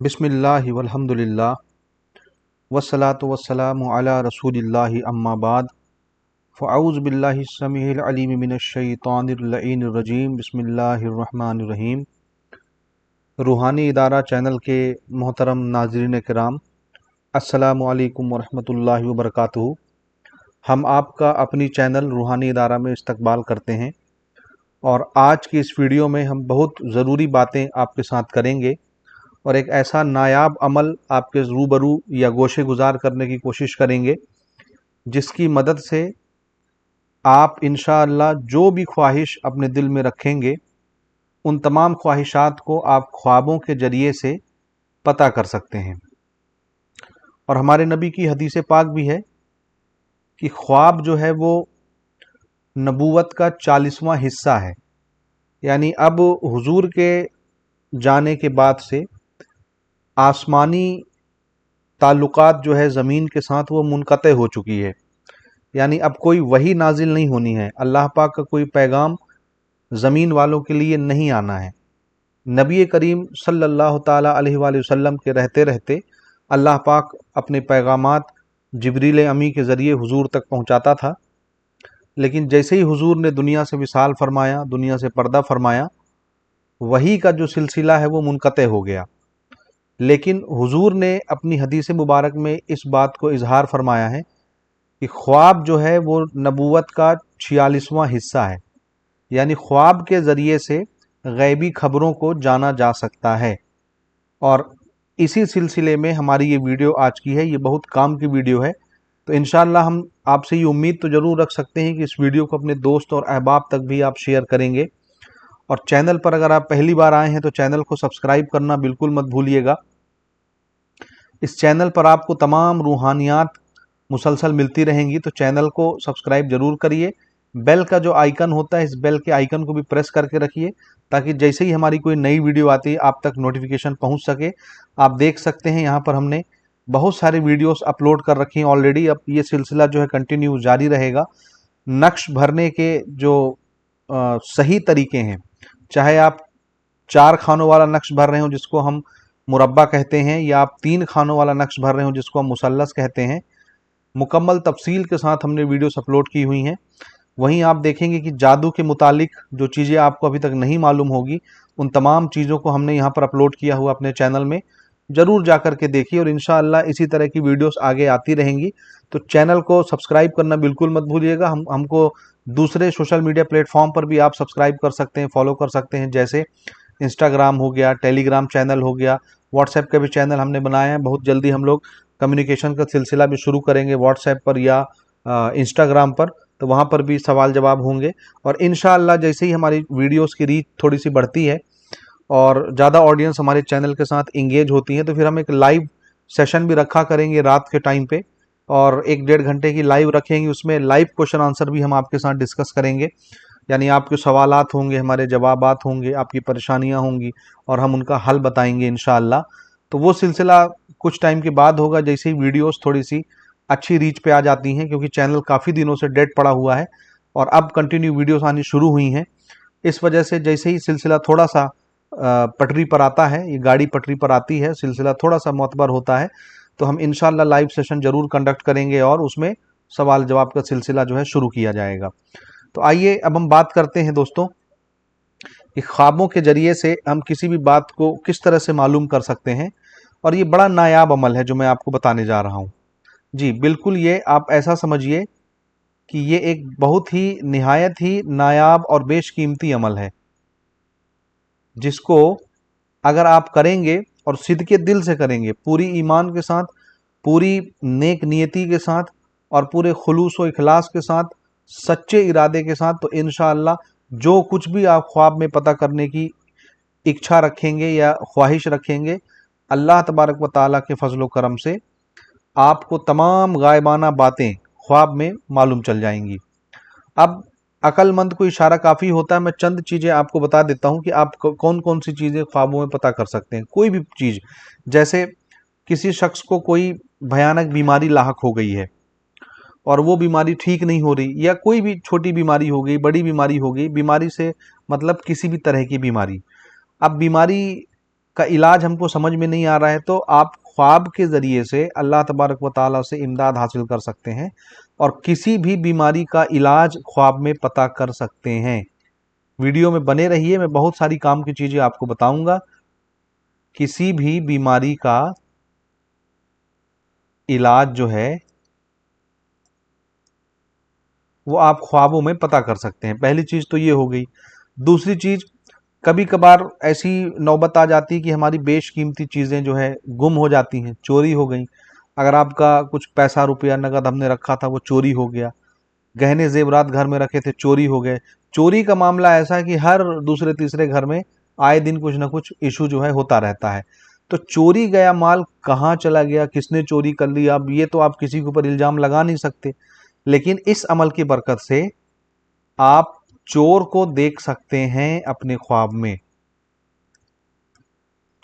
बिस्मिल्लाहि वल्हम्दुलिल्लाह वस्सलातु वस्सलामु अला रसूलिल्लाहि अम्मा बाद फ़अऊज़ु बिल्लाहि स्समीइल अलीम मिनश्शैतानिर लईनिर रजीम बिस्मिल्लाहिर रहमानिर रहीम। रूहानी इदारा चैनल के मोहतरम नाज़रीन किराम, अस्सलामु अलैकुम वरहमतुल्लाहि वबरकातुहू। हम आपका अपनी चैनल रूहानी इदारा में इस्तकबाल करते हैं और आज की इस वीडियो में हम बहुत ज़रूरी बातें आपके साथ करेंगे और एक ऐसा नायाब अमल आपके रूबरू या गोशे गुजार करने की कोशिश करेंगे जिसकी मदद से आप इंशाअल्लाह जो भी ख्वाहिश अपने दिल में रखेंगे उन तमाम ख्वाहिशात को आप ख्वाबों के ज़रिए से पता कर सकते हैं। और हमारे नबी की हदीस पाक भी है कि ख्वाब जो है वो नबूवत का 40वां हिस्सा है। यानी अब हुजूर के जाने के बाद से आसमानी ताल्लुकात जो है ज़मीन के साथ वो मुनक़ते हो चुकी है। यानी अब कोई वही नाजिल नहीं होनी है, अल्लाह पाक का कोई पैगाम ज़मीन वालों के लिए नहीं आना है। नबी करीम सल्लल्लाहु ताला अलैहि वसल्लम के रहते रहते अल्लाह पाक अपने पैगामात जिब्रील अमी के ज़रिए हुजूर तक पहुँचाता था। लेकिन जैसे ही हुजूर ने दुनिया से विसाल फरमाया, दुनिया से पर्दा फरमाया, वही का जो सिलसिला है वो मुनक़ते हो गया। लेकिन हुजूर ने अपनी हदीस मुबारक में इस बात को इजहार फरमाया है कि ख्वाब जो है वो नबूवत का 46वां हिस्सा है। यानी ख्वाब के ज़रिए से गैबी खबरों को जाना जा सकता है। और इसी सिलसिले में हमारी ये वीडियो आज की है। ये बहुत काम की वीडियो है, तो इंशाअल्लाह हम आपसे ये उम्मीद तो ज़रूर रख सकते हैं कि इस वीडियो को अपने दोस्त और अहबाब तक भी आप शेयर करेंगे। और चैनल पर अगर आप पहली बार आए हैं तो चैनल को सब्सक्राइब करना बिल्कुल मत भूलिएगा। इस चैनल पर आपको तमाम रूहानियात मुसलसल मिलती रहेंगी, तो चैनल को सब्सक्राइब ज़रूर करिए। बेल का जो आइकन होता है, इस बेल के आइकन को भी प्रेस करके रखिए ताकि जैसे ही हमारी कोई नई वीडियो आती है आप तक नोटिफिकेशन पहुंच सके। आप देख सकते हैं यहाँ पर हमने बहुत सारे वीडियोस अपलोड कर रखी हैं ऑलरेडी। अब ये सिलसिला जो है कंटिन्यू जारी रहेगा। नक्श भरने के जो सही तरीके हैं, चाहे आप 4 खानों वाला नक्श भर रहे हो जिसको हम मुरब्बा कहते हैं, या आप 3 खानों वाला नक्श भर रहे हो जिसको हम मुसल्लस कहते हैं, मुकम्मल तफसील के साथ हमने वीडियोस अपलोड की हुई हैं। वहीं आप देखेंगे कि जादू के मुतालिक जो चीज़ें आपको अभी तक नहीं मालूम होगी, उन तमाम चीज़ों को हमने यहाँ पर अपलोड किया हुआ अपने चैनल में। ज़रूर जा कर के देखिए और इंशाअल्लाह इसी तरह की वीडियोस आगे आती रहेंगी। तो चैनल को सब्सक्राइब करना बिल्कुल मत भूलिएगा। हमको दूसरे सोशल मीडिया प्लेटफॉर्म पर भी आप सब्सक्राइब कर सकते हैं, फॉलो कर सकते हैं, जैसे इंस्टाग्राम हो गया, टेलीग्राम चैनल हो गया, व्हाट्सएप का भी चैनल हमने बनाया है। बहुत जल्दी हम लोग कम्युनिकेशन का सिलसिला भी शुरू करेंगे व्हाट्सएप पर या इंस्टाग्राम पर, तो वहाँ पर भी सवाल जवाब होंगे। और इंशाअल्लाह जैसे ही हमारी वीडियोस की रीच थोड़ी सी बढ़ती है और ज़्यादा ऑडियंस हमारे चैनल के साथ इंगेज होती है, तो फिर हम एक लाइव सेशन भी रखा करेंगे रात के टाइम पे, और 1-1.5 घंटे की लाइव रखेंगे। उसमें लाइव क्वेश्चन आंसर भी हम आपके साथ डिस्कस करेंगे। यानी आपके सवालात होंगे, हमारे जवाबात होंगे, आपकी परेशानियां होंगी और हम उनका हल बताएंगे इंशाअल्लाह। तो वो सिलसिला कुछ टाइम के बाद होगा, जैसे ही वीडियोस थोड़ी सी अच्छी रीच पे आ जाती हैं, क्योंकि चैनल काफ़ी दिनों से डेड पड़ा हुआ है और अब कंटिन्यू वीडियोस आनी शुरू हुई हैं। इस वजह से जैसे ही सिलसिला थोड़ा सा पटरी पर आता है, ये गाड़ी पटरी पर आती है, सिलसिला थोड़ा सा मोतबर होता है, तो हम इंशाअल्लाह लाइव सेशन ज़रूर कंडक्ट करेंगे और उसमें सवाल जवाब का सिलसिला जो है शुरू किया जाएगा। तो आइए अब हम बात करते हैं दोस्तों कि ख्वाबों के ज़रिए से हम किसी भी बात को किस तरह से मालूम कर सकते हैं। और ये बड़ा नायाब अमल है जो मैं आपको बताने जा रहा हूँ। जी बिल्कुल, ये आप ऐसा समझिए कि ये एक बहुत ही निहायत ही नायाब और बेशकीमती अमल है, जिसको अगर आप करेंगे और सिद्के दिल से करेंगे, पूरी ईमान के साथ, पूरी नेक नियति के साथ और पूरे खुलूस व इखलास के साथ, सच्चे इरादे के साथ, तो इंशाअल्लाह जो कुछ भी आप ख्वाब में पता करने की इच्छा रखेंगे या ख्वाहिश रखेंगे, अल्लाह तबारक व ताला के फजल व करम से आपको तमाम गायबाना बातें ख्वाब में मालूम चल जाएंगी। अब अक्लमंद को इशारा काफ़ी होता है। मैं चंद चीज़ें आपको बता देता हूँ कि आप कौन कौन सी चीज़ें ख्वाबों में पता कर सकते हैं। कोई भी चीज़, जैसे किसी शख्स को कोई भयानक बीमारी लाहक हो गई है और वो बीमारी ठीक नहीं हो रही, या कोई भी छोटी बीमारी हो गई, बड़ी बीमारी हो गई, बीमारी से मतलब किसी भी तरह की बीमारी। अब बीमारी का इलाज हमको समझ में नहीं आ रहा है तो आप ख्वाब के ज़रिए से अल्लाह तबारक व ताला से इमदाद हासिल कर सकते हैं और किसी भी बीमारी का इलाज ख्वाब में पता कर सकते हैं। वीडियो में बने रहिए, मैं बहुत सारी काम की चीज़ें आपको बताऊंगा। किसी भी बीमारी का इलाज जो है वो आप ख्वाबों में पता कर सकते हैं। पहली चीज़ तो ये हो गई। दूसरी चीज़, कभी कभार ऐसी नौबत आ जाती है कि हमारी बेशकीमती चीज़ें जो है गुम हो जाती हैं, चोरी हो गई। अगर आपका कुछ पैसा रुपया नगद हमने रखा था वो चोरी हो गया, गहने जेवरात घर में रखे थे चोरी हो गए। चोरी का मामला ऐसा है कि हर दूसरे तीसरे घर में आए दिन कुछ ना कुछ इशू जो है होता रहता है। तो चोरी गया माल कहाँ चला गया, किसने चोरी कर लिया, अब ये तो आप किसी के ऊपर इल्ज़ाम लगा नहीं सकते, लेकिन इस अमल की बरकत से आप चोर को देख सकते हैं अपने ख्वाब में,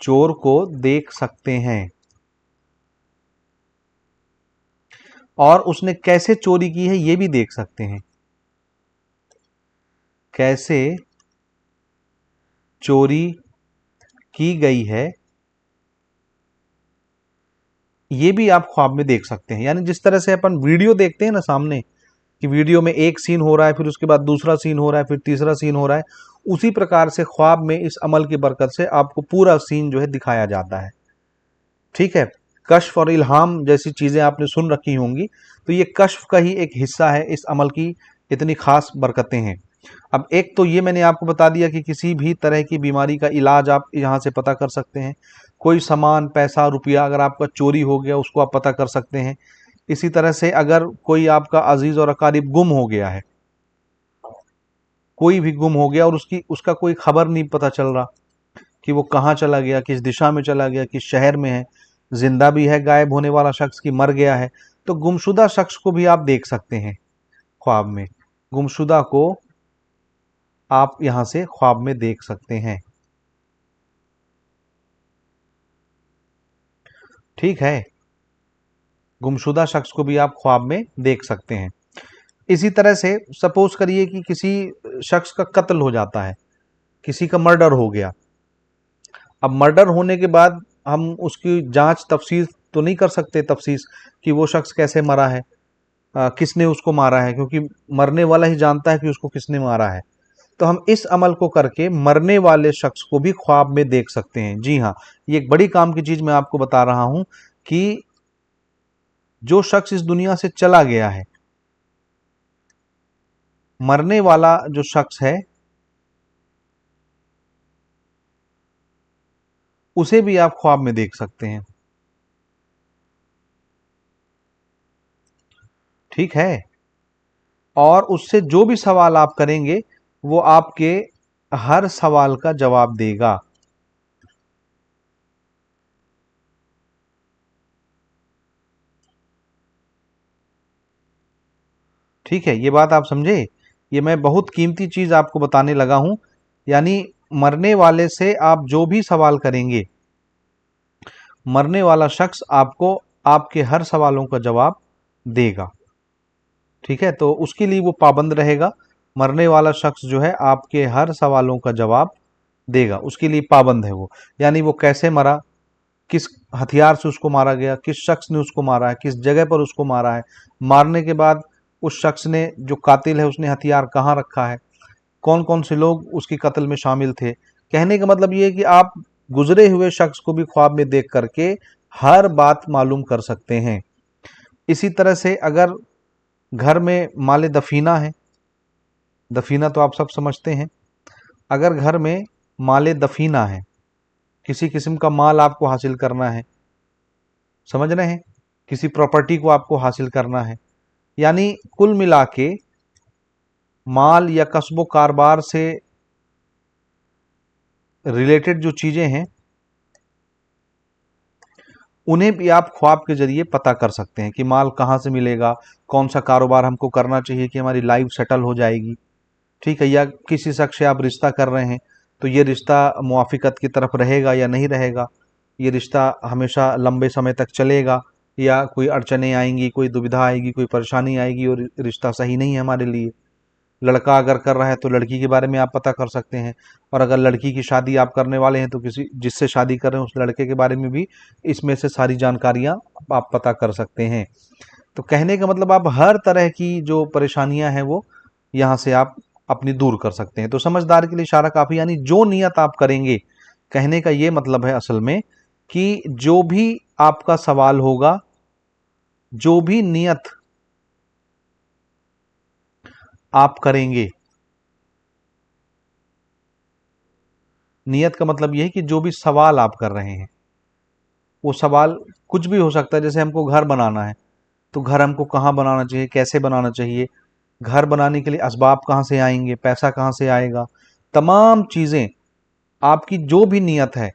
चोर को देख सकते हैं और उसने कैसे चोरी की है ये भी देख सकते हैं, कैसे चोरी की गई है ये भी आप ख्वाब में देख सकते हैं। यानी जिस तरह से अपन वीडियो देखते हैं ना सामने, कि वीडियो में एक सीन हो रहा है, फिर उसके बाद दूसरा सीन हो रहा है, फिर तीसरा सीन हो रहा है, उसी प्रकार से ख्वाब में इस अमल की बरकत से आपको पूरा सीन जो है दिखाया जाता है। ठीक है, कश्फ और इल्हाम जैसी चीज़ें आपने सुन रखी होंगी, तो ये कश्फ का ही एक हिस्सा है, इस अमल की इतनी खास बरकतें हैं। अब एक तो ये मैंने आपको बता दिया कि किसी भी तरह की बीमारी का इलाज आप यहाँ से पता कर सकते हैं। कोई सामान, पैसा, रुपया अगर आपका चोरी हो गया उसको आप पता कर सकते हैं। इसी तरह से अगर कोई आपका अजीज और अकारीब गुम हो गया है, कोई भी गुम हो गया और उसका कोई खबर नहीं पता चल रहा कि वो कहाँ चला गया, किस दिशा में चला गया, किस शहर में है, जिंदा भी है गायब होने वाला शख्स की मर गया है, तो गुमशुदा शख्स को भी आप देख सकते हैं ख्वाब में। गुमशुदा को आप यहां से ख्वाब में देख सकते हैं। ठीक है, गुमशुदा शख्स को भी आप ख्वाब में देख सकते हैं। इसी तरह से सपोज करिए कि किसी शख्स का कत्ल हो जाता है, किसी का मर्डर हो गया। अब मर्डर होने के बाद हम उसकी जांच तफसील तो नहीं कर सकते, तफसीस कि वो शख्स कैसे मरा है, किसने उसको मारा है, क्योंकि मरने वाला ही जानता है कि उसको किसने मारा है। तो हम इस अमल को करके मरने वाले शख्स को भी ख्वाब में देख सकते हैं। जी हाँ, ये एक बड़ी काम की चीज मैं आपको बता रहा हूं कि जो शख्स इस दुनिया से चला गया है, मरने वाला जो शख्स है, उसे भी आप ख्वाब में देख सकते हैं। ठीक है, और उससे जो भी सवाल आप करेंगे वो आपके हर सवाल का जवाब देगा। ठीक है, ये बात आप समझे। ये मैं बहुत कीमती चीज आपको बताने लगा हूं। यानी मरने वाले से आप जो भी सवाल करेंगे, मरने वाला शख्स आपको आपके हर सवालों का जवाब देगा। ठीक है, तो उसके लिए वो पाबंद रहेगा। मरने वाला शख्स जो है आपके हर सवालों का जवाब देगा, उसके लिए पाबंद है वो। यानी वो कैसे मरा, किस हथियार से उसको मारा गया, किस शख्स ने उसको मारा है, किस जगह पर उसको मारा है, मारने के बाद उस शख्स ने, जो कातिल है, उसने हथियार कहाँ रखा है, कौन कौन से लोग उसकी कत्ल में शामिल थे। कहने का मतलब ये है कि आप गुजरे हुए शख्स को भी ख्वाब में देख करके हर बात मालूम कर सकते हैं। इसी तरह से अगर घर में माले दफीना है, दफीना तो आप सब समझते हैं, अगर घर में माले दफीना है, किसी किस्म का माल आपको हासिल करना है, समझ रहे हैं, किसी प्रॉपर्टी को आपको हासिल करना है, यानी कुल मिला के माल या कस्बो कारोबार से रिलेटेड जो चीजें हैं उन्हें भी आप ख्वाब के जरिए पता कर सकते हैं कि माल कहाँ से मिलेगा, कौन सा कारोबार हमको करना चाहिए कि हमारी लाइफ सेटल हो जाएगी। ठीक है, या किसी शख्स से आप रिश्ता कर रहे हैं तो ये रिश्ता मुआफ़िकत की तरफ रहेगा या नहीं रहेगा, ये रिश्ता हमेशा लंबे समय तक चलेगा या कोई अड़चनें आएंगी, कोई दुविधा आएगी, कोई परेशानी आएगी और रिश्ता सही नहीं है हमारे लिए। लड़का अगर कर रहा है तो लड़की के बारे में आप पता कर सकते हैं, और अगर लड़की की शादी आप करने वाले हैं तो किसी जिससे शादी कर रहे हैं उस लड़के के बारे में भी इसमें से सारी जानकारियां आप पता कर सकते हैं। तो कहने का मतलब आप हर तरह की जो परेशानियां हैं वो यहाँ से आप अपनी दूर कर सकते हैं। तो समझदार के लिए इशारा काफी, यानी जो नियत आप करेंगे, कहने का ये मतलब है असल में कि जो भी आपका सवाल होगा, जो भी नियत आप करेंगे, नियत का मतलब यह है कि जो भी सवाल आप कर रहे हैं वो सवाल कुछ भी हो सकता है। जैसे हमको घर बनाना है तो घर हमको कहाँ बनाना चाहिए, कैसे बनाना चाहिए, घर बनाने के लिए असबाब कहाँ से आएंगे, पैसा कहाँ से आएगा, तमाम चीज़ें, आपकी जो भी नियत है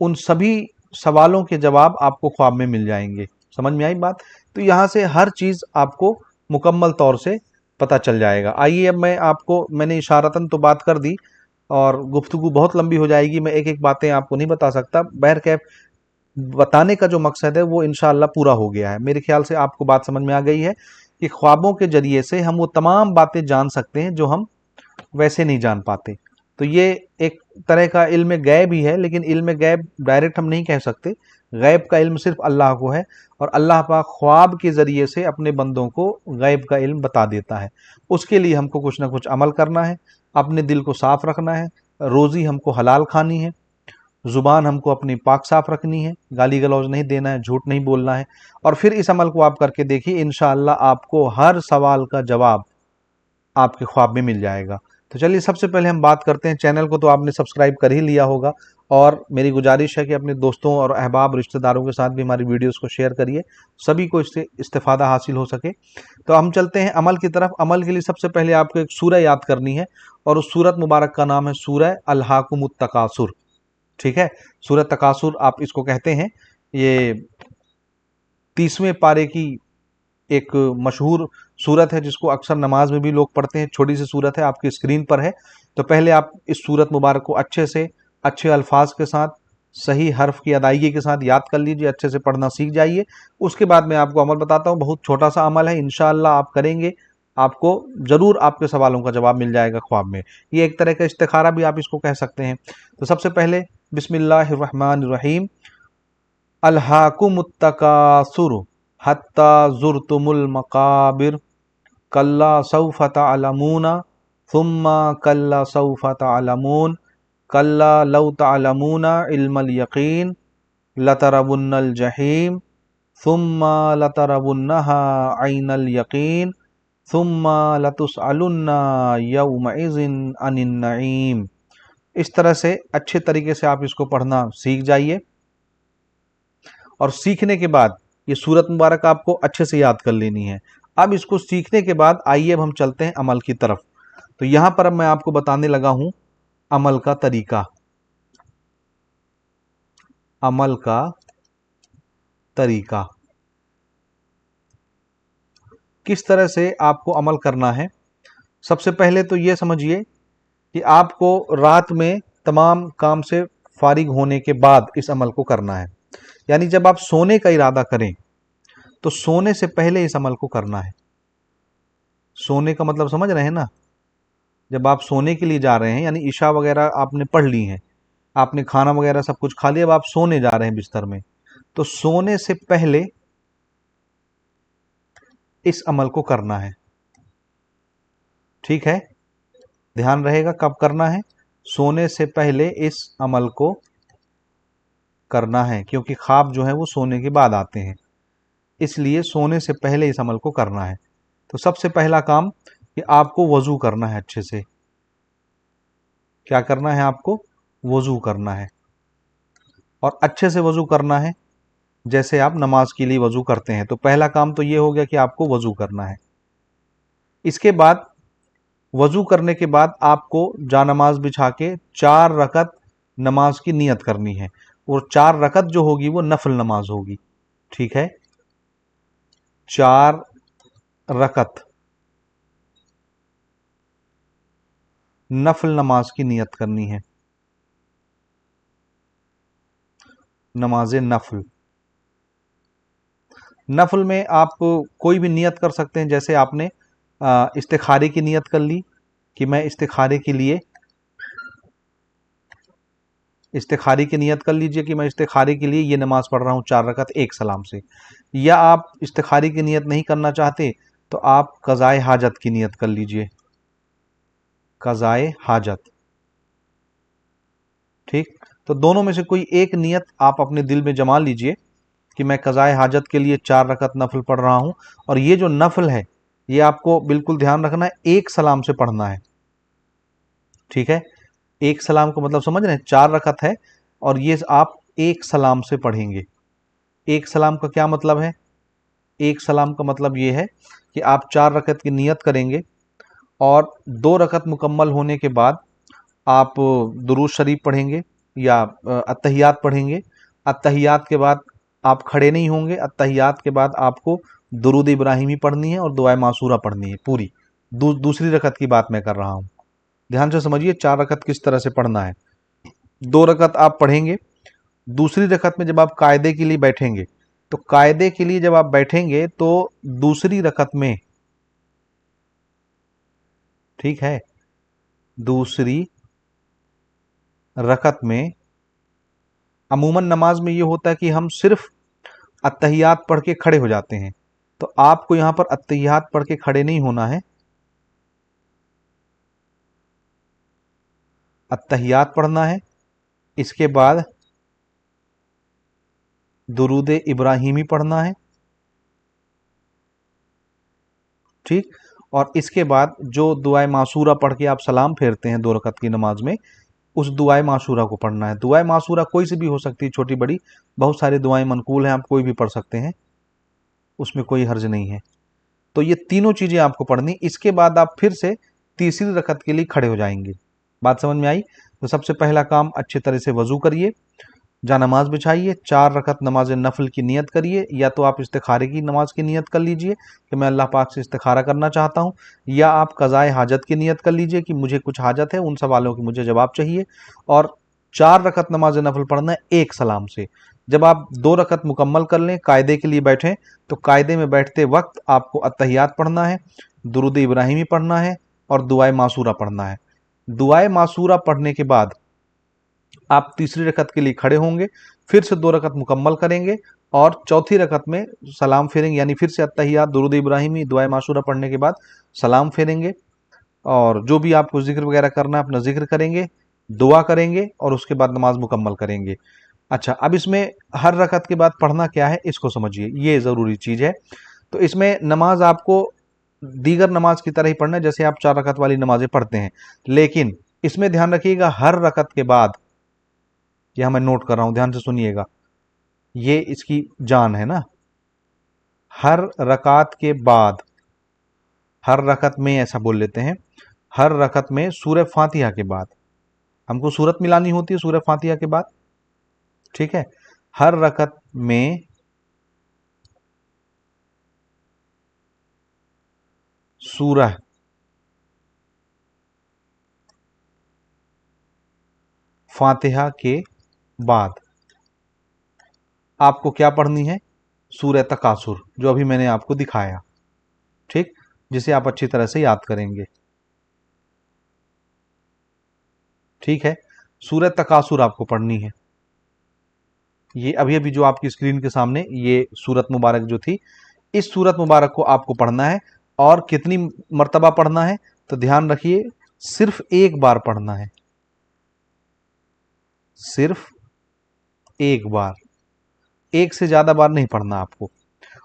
उन सभी सवालों के जवाब आपको ख्वाब में मिल जाएंगे। समझ में आई बात? तो यहाँ से हर चीज़ आपको मुकम्मल तौर से पता चल जाएगा। आइए अब मैंने इशारतन तो बात कर दी और गुफ्तगू बहुत लंबी हो जाएगी, मैं एक एक बातें आपको नहीं बता सकता। बहरकैफ बताने का जो मकसद है वो इंशाअल्लाह पूरा हो गया है। मेरे ख्याल से आपको बात समझ में आ गई है कि ख्वाबों के जरिए से हम वो तमाम बातें जान सकते हैं जो हम वैसे नहीं जान पाते। तो ये एक तरह का इल्म गैब ही है, लेकिन इल्म गैब डायरेक्ट हम नहीं कह सकते। गैब का इल्म सिर्फ अल्लाह को है, और अल्लाह पाक ख्वाब के ज़रिए से अपने बंदों को गैब का इल्म बता देता है। उसके लिए हमको कुछ ना कुछ अमल करना है, अपने दिल को साफ़ रखना है, रोज़ी हमको हलाल खानी है, ज़ुबान हमको अपनी पाक साफ़ रखनी है, गाली गलौज नहीं देना है, झूठ नहीं बोलना है। और फिर इस अमल को आप करके देखिए, इंशाअल्लाह आपको हर सवाल का जवाब आपके ख्वाब में मिल जाएगा। तो चलिए सबसे पहले हम बात करते हैं। चैनल को तो आपने सब्सक्राइब कर ही लिया होगा, और मेरी गुजारिश है कि अपने दोस्तों और अहबाब रिश्तेदारों के साथ भी हमारी वीडियोस को शेयर करिए, सभी को इससे इस्तेफादा हासिल हो सके। तो हम चलते हैं अमल की तरफ। अमल के लिए सबसे पहले आपको एक सूरह याद करनी है, और उस सूरत मुबारक का नाम है सूरह अल्हाकुमुत तकासुर। ठीक है, सूरह तकासुर आप इसको कहते हैं। ये 30वें पारे की एक मशहूर सूरत है जिसको अक्सर नमाज में भी लोग पढ़ते हैं। छोटी सी सूरत है, आपकी स्क्रीन पर है। तो पहले आप इस सूरत मुबारक को अच्छे से, अच्छे अल्फाज के साथ, सही हर्फ की अदायगी के साथ याद कर लीजिए, अच्छे से पढ़ना सीख जाइए। उसके बाद मैं आपको अमल बताता हूँ। बहुत छोटा सा अमल है, इंशाअल्लाह आप करेंगे, आपको ज़रूर आपके सवालों का जवाब मिल जाएगा ख्वाब में। ये एक तरह का इस्तिखारा भी आप इसको कह सकते हैं। तो सबसे पहले बिस्मिल्लाहिर्रहमानिर्रहीम, अल्हाकुमुत तकासुर हत्ता ज़ुरतुमुल मकाबिर, कल्ला सौफ तअलमूना सुम्मा कल्ला सौफ तअलमून, कल्ला लौ तअलमूना इल्मल यकीन लतरवुन्नल जहीम सुम्मा लतरवुन्नहा ऐनल यकीन सुम्मा लतुसअलुन्ना यौमइज़िन अनिन नईम। इस तरह से अच्छे तरीके से आप इसको पढ़ना सीख जाइए, और सीखने के बाद ये सूरत मुबारक आपको अच्छे से याद कर लेनी है। अब इसको सीखने के बाद आइए अब हम चलते हैं अमल की तरफ। तो यहाँ पर अब मैं आपको बताने लगा हूँ अमल का तरीका। अमल का तरीका किस तरह से आपको अमल करना है। सबसे पहले तो ये समझिए कि आपको रात में तमाम काम से फारिग होने के बाद इस अमल को करना है। यानी जब आप सोने का इरादा करें तो सोने से पहले इस अमल को करना है। सोने का मतलब समझ रहे हैं ना? जब आप सोने के लिए जा रहे हैं, यानी इशा वगैरह आपने पढ़ ली है, आपने खाना वगैरह सब कुछ खा लिया, अब आप सोने जा रहे हैं बिस्तर में, तो सोने से पहले इस अमल को करना है। ठीक है, ध्यान रहेगा कब करना है। सोने से पहले इस अमल को करना है, क्योंकि ख्वाब जो है वो सोने के बाद आते हैं, इसलिए सोने से पहले इस अमल को करना है। तो सबसे पहला काम कि आपको वज़ू करना है अच्छे से। क्या करना है? आपको वज़ू करना है, और अच्छे से वज़ू करना है जैसे आप नमाज के लिए वज़ू करते हैं। तो पहला काम तो ये हो गया कि आपको वज़ू करना है। इसके बाद वज़ू करने के बाद आपको जानमाज बिछा के 4 रकत नमाज की नियत करनी है, और 4 रकत जो होगी वो नफल नमाज होगी। ठीक है, 4 रकत नफल नमाज की नियत करनी है, नमाज नफल। नफल में आप कोई भी नियत कर सकते हैं, जैसे आपने इस्तिखारे की नियत कर ली, कि मैं इस्तिखारे की नियत कर लीजिए कि मैं इस्तिखारे के लिए ये नमाज पढ़ रहा हूँ 4 रकात एक सलाम से। या आप इस्तिखारे की नियत नहीं करना चाहते तो आप क़ज़ाए हाजत की नियत कर लीजिए, क़ज़ाए हाजत। ठीक, तो दोनों में से कोई एक नियत आप अपने दिल में जमा लीजिए कि मैं क़ज़ाए हाजत के लिए 4 रकात नफल पढ़ रहा हूँ। और ये जो नफल है ये आपको बिल्कुल ध्यान रखना है, एक सलाम से पढ़ना है। ठीक है, एक सलाम को मतलब समझ रहे हैं, 4 रकात है और ये आप एक सलाम से पढ़ेंगे। एक सलाम का क्या मतलब है? एक सलाम का मतलब ये है कि आप 4 रकात की नियत करेंगे और 2 रकात मुकम्मल होने के बाद आप दुरूद शरीफ पढ़ेंगे या अत्तहियात पढ़ेंगे। अत्तहियात के बाद आप खड़े नहीं होंगे, अत्तहियात के बाद आपको दुरूद इब्राहिमी पढ़नी है और दुआए मासूरा पढ़नी है पूरी। दूसरी रकात की बात मैं कर रहा हूँ, ध्यान से समझिए 4 रकात किस तरह से पढ़ना है। 2 रकात आप पढ़ेंगे, दूसरी रकात में जब आप कायदे के लिए बैठेंगे तो कायदे के लिए जब आप बैठेंगे तो दूसरी रकात में, ठीक है, दूसरी रकात में अमूमन नमाज में ये होता है कि हम सिर्फ अत्तहियात पढ़ के खड़े हो जाते हैं, तो आपको यहां पर अत्तहियात पढ़ के खड़े नहीं होना है, अत्तहियात पढ़ना है। इसके बाद दुरूद इब्राहिमी पढ़ना है। ठीक, और इसके बाद जो दुआए मासूरा पढ़ के आप सलाम फेरते हैं 2 रकात की नमाज में, उस दुआए मासूरा को पढ़ना है। दुआए मासूरा कोई सी भी हो सकती है, छोटी बड़ी, बहुत सारी दुआएं मनकूल हैं, आप कोई भी पढ़ सकते हैं, उसमें कोई हर्ज नहीं है। तो ये तीनों चीजें आपको पढ़नी। इसके बाद आप फिर से तीसरी रकात के लिए खड़े हो जाएंगे। बात समझ में आई? तो सबसे पहला काम, अच्छे तरह से वजू करिए, जा नमाज बिछाइए, 4 रकात नमाज नफल की नियत करिए। या तो आप इस्तिखारे की नमाज की नियत कर लीजिए कि मैं अल्लाह पाक से इस्तिखारा करना चाहता हूँ, या आप क़ज़ाए हाजत की नियत कर लीजिए कि मुझे कुछ हाजत है, उन सवालों की मुझे जवाब चाहिए। और 4 रकात नमाज नफल पढ़ना है एक सलाम से। जब आप 2 रकात मुकम्मल कर लें, कायदे के लिए बैठें, तो कायदे में बैठते वक्त आपको अत्तहियात पढ़ना है, दुरूद इब्राहिमी पढ़ना है और दुआए मासूरा पढ़ना है। दुआए मासूरा पढ़ने के बाद आप तीसरी रकात के लिए खड़े होंगे, फिर से 2 रकात मुकम्मल करेंगे और चौथी रकात में सलाम फेरेंगे, यानी फिर से अत्तहियात, दुरूद इब्राहिमी, दुआए मासूरा पढ़ने के बाद सलाम फेरेंगे और जो भी आपको जिक्र वगैरह करना है अपना जिक्र करेंगे, दुआ करेंगे और उसके बाद नमाज मुकम्मल करेंगे। अच्छा, अब इसमें हर रकात के बाद पढ़ना क्या है इसको समझिए, ये ज़रूरी चीज़ है। तो इसमें नमाज आपको दीगर नमाज की तरह ही पढ़ना है जैसे आप 4 रकात वाली नमाजें पढ़ते हैं, लेकिन इसमें ध्यान रखिएगा हर रकात के बाद, यह मैं नोट कर रहा हूं, ध्यान से सुनिएगा, ये इसकी जान है ना, हर रकात के बाद, हर रकात में ऐसा बोल लेते हैं, हर रकात में सूरह फातिहा के बाद, हमको सूरत मिलानी होती है सूरह फातिहा के बाद, ठीक है, हर रकात में सूरह फातिहा के बाद आपको क्या पढ़नी है? सूरह तकासुर, जो अभी मैंने आपको दिखाया, ठीक, जिसे आप अच्छी तरह से याद करेंगे। ठीक है, सूरह तकासुर आपको पढ़नी है। ये अभी अभी जो आपकी स्क्रीन के सामने ये सूरत मुबारक जो थी, इस सूरत मुबारक को आपको पढ़ना है। और कितनी मर्तबा पढ़ना है? तो ध्यान रखिए, सिर्फ एक बार पढ़ना है, सिर्फ एक बार, एक से ज्यादा बार नहीं पढ़ना आपको।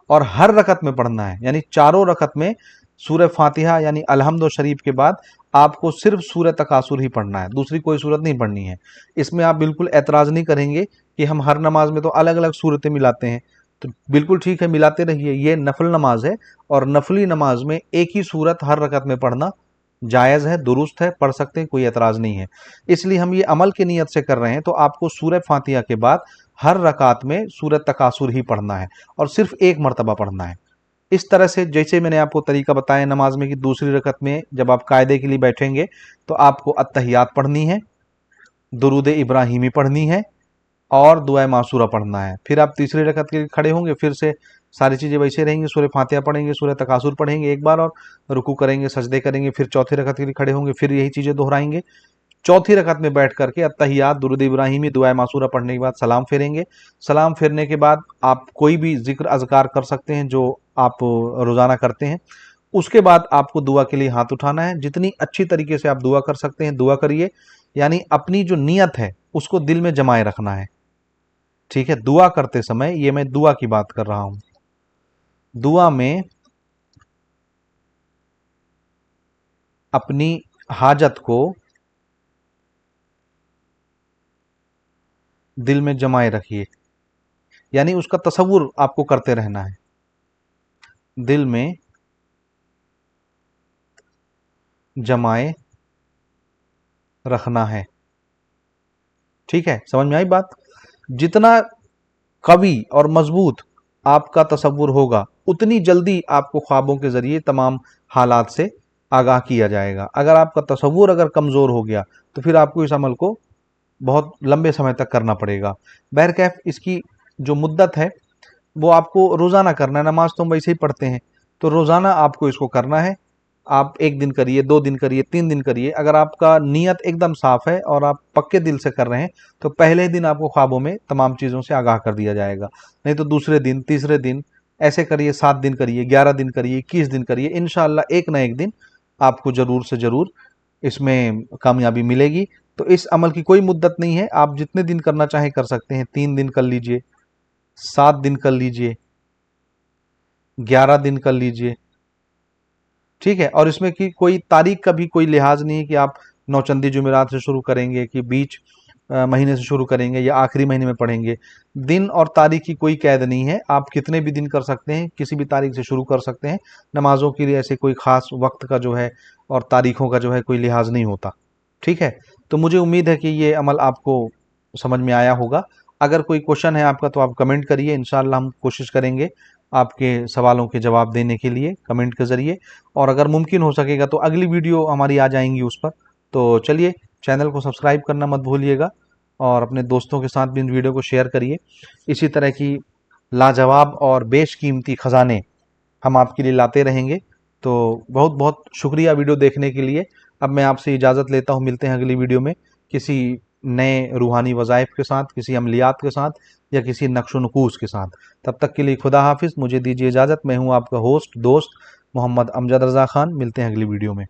और हर रकत में पढ़ना है, यानी चारों रकत में सूरह फातिहा यानी अलहम्द शरीफ के बाद आपको सिर्फ सूरह तकासुर ही पढ़ना है, दूसरी कोई सूरत नहीं पढ़नी है। इसमें आप बिल्कुल एतराज़ नहीं करेंगे कि हम हर नमाज में तो अलग अलग सूरतें मिलाते हैं, तो बिल्कुल ठीक है, मिलाते रहिए, ये नफल नमाज है और नफली नमाज में एक ही सूरत हर रकत में पढ़ना जायज़ है, दुरुस्त है, पढ़ सकते हैं, कोई एतराज़ नहीं है। इसलिए हम ये अमल की नीयत से कर रहे हैं। तो आपको सूरह फातिहा के बाद हर रकात में सूरह तकासुर ही पढ़ना है और सिर्फ एक मरतबा पढ़ना है। इस तरह से जैसे मैंने आपको तरीका बताया नमाज में कि दूसरी रकत में जब आप कायदे के लिए बैठेंगे तो आपको अत्तहियात पढ़नी है, दुरूद इब्राहिमी पढ़नी है और दुआ मासूरा पढ़ना है। फिर आप तीसरी रकत के लिए खड़े होंगे, फिर से सारी चीज़ें वैसे रहेंगी। सूरह फातिहा पढ़ेंगे, सूरह तकासुर पढ़ेंगे एक बार, और रुकू करेंगे, सजदे करेंगे, फिर चौथी रकअत के लिए खड़े होंगे, फिर यही चीज़ें दोहराएंगे। चौथी रकअत में बैठ करके अत्तहियात, दुरूद इब्राहिमी, दुआ मासूरा पढ़ने के बाद सलाम फेरेंगे। सलाम फेरने के बाद आप कोई भी जिक्र अज़कार कर सकते हैं जो आप रोज़ाना करते हैं। उसके बाद आपको दुआ के लिए हाथ उठाना है। जितनी अच्छी तरीके से आप दुआ कर सकते हैं दुआ करिए, यानी अपनी जो नीयत है उसको दिल में जमाए रखना है। ठीक है, दुआ करते समय, ये मैं दुआ की बात कर रहा हूं, दुआ में अपनी हाजत को दिल में जमाए रखिए, यानी उसका तसव्वुर आपको करते रहना है, दिल में जमाए रखना है। ठीक है, समझ में आई बात? जितना कवी और मजबूत आपका तसव्वुर होगा, उतनी जल्दी आपको ख्वाबों के जरिए तमाम हालात से आगाह किया जाएगा। अगर आपका तसव्वुर अगर कमज़ोर हो गया तो फिर आपको इस अमल को बहुत लंबे समय तक करना पड़ेगा। बहरकैफ इसकी जो मुद्दत है वो आपको रोज़ाना करना है। नमाज तो हम वैसे ही पढ़ते हैं, तो रोज़ाना आपको इसको करना है। आप 1 दिन करिए, 2 दिन करिए, 3 दिन करिए। अगर आपका नीयत एकदम साफ है और आप पक्के दिल से कर रहे हैं तो पहले दिन आपको ख्वाबों में तमाम चीज़ों से आगाह कर दिया जाएगा। नहीं तो दूसरे दिन, तीसरे दिन, ऐसे करिए, 7 दिन करिए, 11 दिन करिए, 21 दिन करिए। इंशाअल्लाह एक ना एक दिन आपको ज़रूर से ज़रूर इसमें कामयाबी मिलेगी। तो इस अमल की कोई मुद्दत नहीं है, आप जितने दिन करना चाहें कर सकते हैं। 3 दिन कर लीजिए, 7 दिन कर लीजिए, 11 दिन कर लीजिए। ठीक है, और इसमें कि कोई तारीख का भी कोई लिहाज नहीं है कि आप नौचंदी जुमेरात से शुरू करेंगे कि बीच महीने से शुरू करेंगे या आखिरी महीने में पढ़ेंगे। दिन और तारीख की कोई कैद नहीं है, आप कितने भी दिन कर सकते हैं, किसी भी तारीख से शुरू कर सकते हैं। नमाजों के लिए ऐसे कोई ख़ास वक्त का जो है और तारीखों का जो है कोई लिहाज नहीं होता। ठीक है, तो मुझे उम्मीद है कि ये अमल आपको समझ में आया होगा। अगर कोई क्वेश्चन है आपका तो आप कमेंट करिए, इंशाअल्लाह हम कोशिश करेंगे आपके सवालों के जवाब देने के लिए कमेंट के ज़रिए। और अगर मुमकिन हो सकेगा तो अगली वीडियो हमारी आ जाएंगी उस पर। तो चलिए, चैनल को सब्सक्राइब करना मत भूलिएगा और अपने दोस्तों के साथ भी इन वीडियो को शेयर करिए। इसी तरह की लाजवाब और बेशकीमती ख़जाने हम आपके लिए लाते रहेंगे। तो बहुत बहुत शुक्रिया वीडियो देखने के लिए। अब मैं आपसे इजाज़त लेता हूँ, मिलते हैं अगली वीडियो में किसी नए रूहानी वज़ाइफ के साथ, किसी अमलियात के साथ या किसी नक्श नकूस के साथ। तब तक के लिए खुदा हाफिज़, मुझे दीजिए इजाज़त। मैं हूँ आपका होस्ट दोस्त मोहम्मद अमजद रज़ा ख़ान। मिलते हैं अगली वीडियो में।